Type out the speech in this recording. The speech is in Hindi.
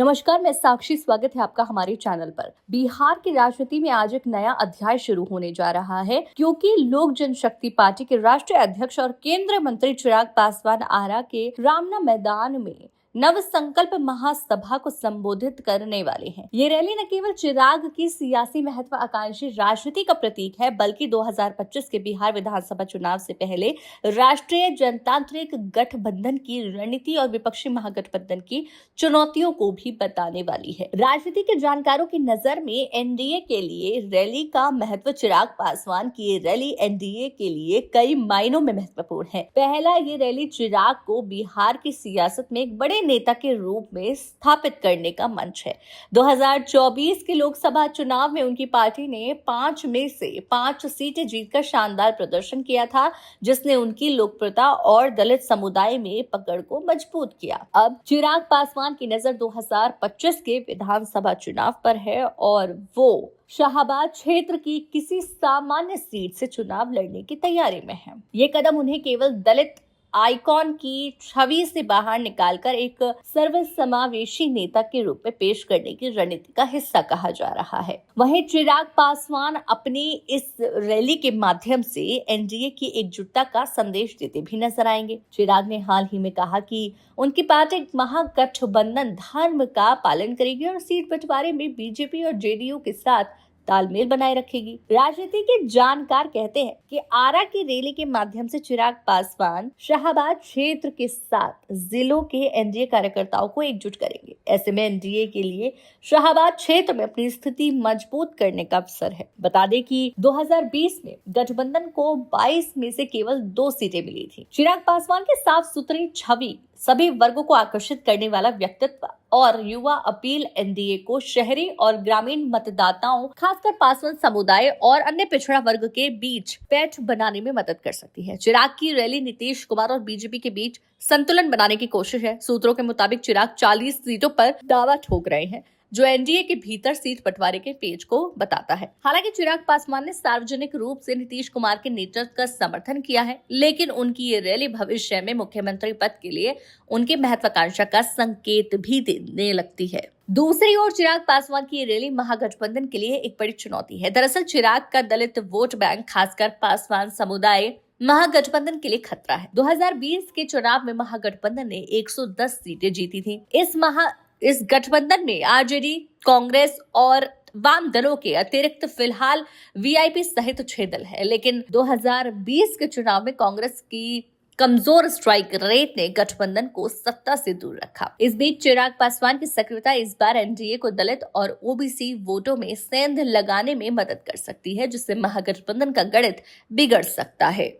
नमस्कार, मैं साक्षी। स्वागत है आपका हमारे चैनल पर। बिहार की राजनीति में आज एक नया अध्याय शुरू होने जा रहा है, क्योंकि लोक जनशक्ति पार्टी के राष्ट्रीय अध्यक्ष और केंद्रीय मंत्री चिराग पासवान आरा के रामना मैदान में नव संकल्प महासभा को संबोधित करने वाले हैं। ये रैली न केवल चिराग की सियासी महत्वाकांक्षी राजनीति का प्रतीक है, बल्कि 2025 के बिहार विधानसभा चुनाव से पहले राष्ट्रीय जनतांत्रिक गठबंधन की रणनीति और विपक्षी महागठबंधन की चुनौतियों को भी बताने वाली है। राजनीति के जानकारों की नजर में एनडीए के लिए रैली का महत्व, चिराग पासवान की ये रैली एनडीए के लिए कई मायनों में महत्वपूर्ण है। पहला, ये रैली चिराग को बिहार की सियासत में एक बड़े नेता के रूप में स्थापित करने का मंच है। 2024 के लोकसभा चुनाव में उनकी पार्टी ने 5 में से 5 सीटें जीतकर शानदार प्रदर्शन किया था, जिसने उनकी लोकप्रियता और दलित समुदाय में पकड़ को मजबूत किया। अब चिराग पासवान की नजर 2025 के विधानसभा चुनाव पर है और वो शाहबाद क्षेत्र की किसी सामान्य सीट से चुनाव लड़ने की तैयारी में है। ये कदम उन्हें केवल दलित आइकॉन की छवि से बाहर निकालकर एक सर्वसमावेशी नेता के रूप में पेश करने की रणनीति का हिस्सा कहा जा रहा है। वहीं चिराग पासवान अपनी इस रैली के माध्यम से एनडीए की एकजुटता का संदेश देते भी नजर आएंगे। चिराग ने हाल ही में कहा कि उनकी पार्टी महागठबंधन धर्म का पालन करेगी और सीट बंटवारे में बीजेपी और जेडीयू के साथ तालमेल बनाए रखेगी। राजनीति के जानकार कहते हैं कि आरा की रैली के माध्यम से चिराग पासवान शाहबाद क्षेत्र के साथ जिलों के एनडीए कार्यकर्ताओं को एकजुट करेंगे। ऐसे में एनडीए के लिए शाहबाद क्षेत्र में अपनी स्थिति मजबूत करने का अवसर है। बता दें कि 2020 में गठबंधन को 22 में से केवल 2 सीटें मिली थी। चिराग पासवान की साफ सुथरी छवि, सभी वर्गों को आकर्षित करने वाला व्यक्तित्व और युवा अपील एनडीए को शहरी और ग्रामीण मतदाताओं, खासकर पासवान समुदाय और अन्य पिछड़ा वर्ग के बीच पैठ बनाने में मदद कर सकती है। चिराग की रैली नीतीश कुमार और बीजेपी के बीच संतुलन बनाने की कोशिश है। सूत्रों के मुताबिक चिराग 40 सीटों पर दावा ठोक रहे हैं, जो एनडीए के भीतर सीट बंटवारे के पेज को बताता है। हालांकि चिराग पासवान ने सार्वजनिक रूप से नीतीश कुमार के नेतृत्व का समर्थन किया है, लेकिन उनकी ये रैली भविष्य में मुख्यमंत्री पद के लिए उनकी महत्वाकांक्षा का संकेत भी देने लगती है। दूसरी ओर चिराग पासवान की ये रैली महागठबंधन के लिए एक बड़ी चुनौती है। दरअसल चिराग का दलित वोट बैंक, खासकर पासवान समुदाय, महागठबंधन के लिए खतरा है। 2020 के चुनाव में महागठबंधन ने 110 सीटें जीती थी। इस गठबंधन में आरजेडी, कांग्रेस और वाम दलों के अतिरिक्त फिलहाल वीआईपी सहित 6 दल है। लेकिन 2020 के चुनाव में कांग्रेस की कमजोर स्ट्राइक रेट ने गठबंधन को सत्ता से दूर रखा। इस बीच चिराग पासवान की सक्रियता इस बार एनडीए को दलित और ओबीसी वोटों में सेंध लगाने में मदद कर सकती है, जिससे महागठबंधन का गणित बिगड़ सकता है।